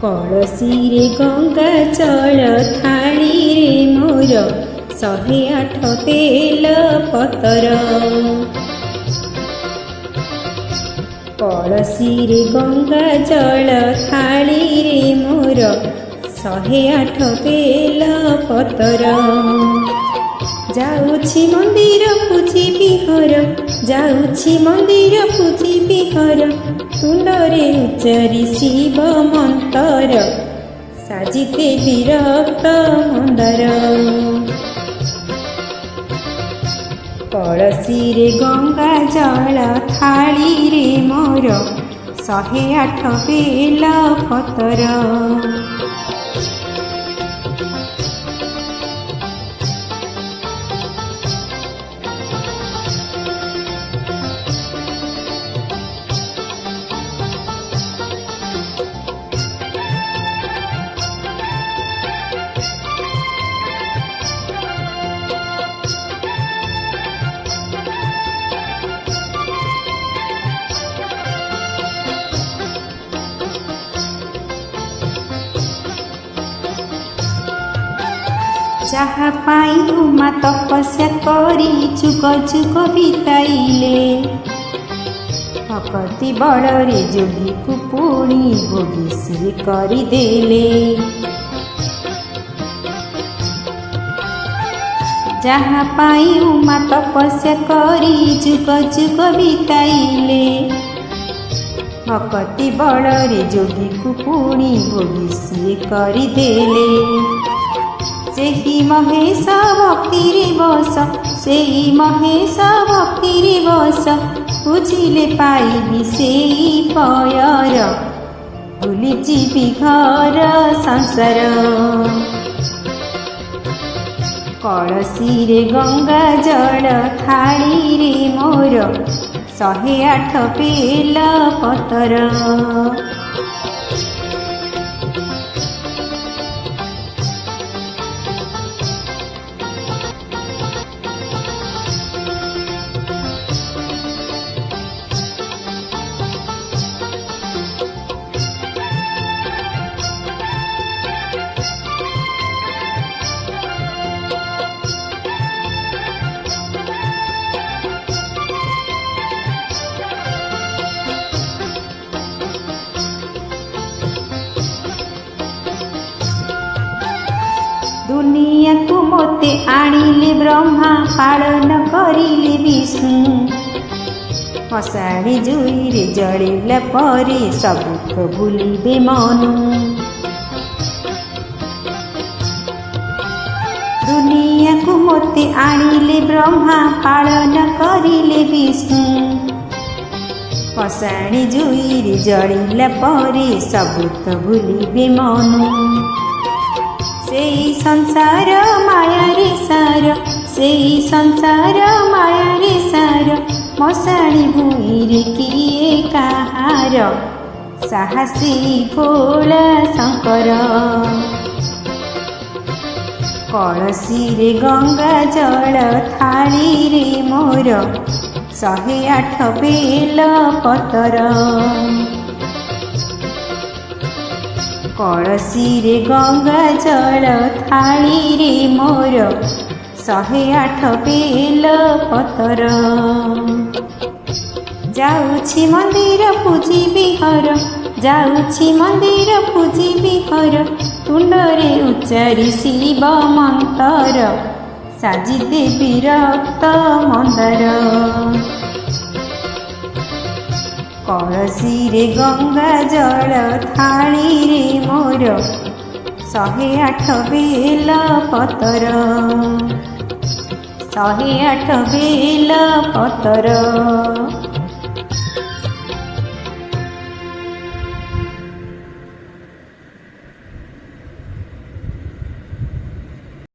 कलसीरे गंगा जल थाली रे मोर 108 बेल पतर। कलसीरे गंगा जल थाली रे मोर 108 बेल पतर। जाउछि मंदिर पूजी बिहर, जाउछि मंदिर पूजी बिहर, तुंडरे उच्चारी शिव मंतर, साजिते विरक्त मंदार। कलसीरे गंगा जल थाली रे मोर 108 बेल पतर। जहा पाई उमा तपस्या करी जुग जुग बिताइले, भक्ति बड़े जोगी को पुणी भोगी से करदेले। जहा पाई उमा तपस्या करी जुग जुग बिताइले, भक्ति बड़े जोगी को पुणी भोगी से करदेले। सेही महेश भक्ति रे बस, सेही महेश भक्ति रे बस, बुझिले पाइबी सेही पयर, भूली जीवी घर संसार। कलसीरे गंगा जल थाली रे मोर 108 बेल पतर। दुनिया को मोते आनिले ब्रह्मा, पालन करिले विष्णु, मशाणी जुईरे जलिला परे सबुख भूलिबे मनु। दुनिया को मोते आनिले ब्रह्मा, पालन करिले विष्णु, मशाणी जुईरे जलिला परे सबुख भूलिबे मनु। सेई संसार माया रे सार, सेई संसार माया रे सार, मशाणी भूइरे किए काहार, साहसी भोला शंकर। कलसीरे गंगा जल थाली रे मोर 108 बेल पतर। कलसीरे गंगा जल थाली रे मोर 108 बेल पतर। जाउछि मंदिर पूजी बिहर, जाउछि मंदिर पूजी बिहर, तुंडरे उच्चारी शिव मंतर, साजिते विरक्त मंदार। कलसीरे गंगा जल थाली रे मोर 108 बेल पतर, 108 बेल पतर।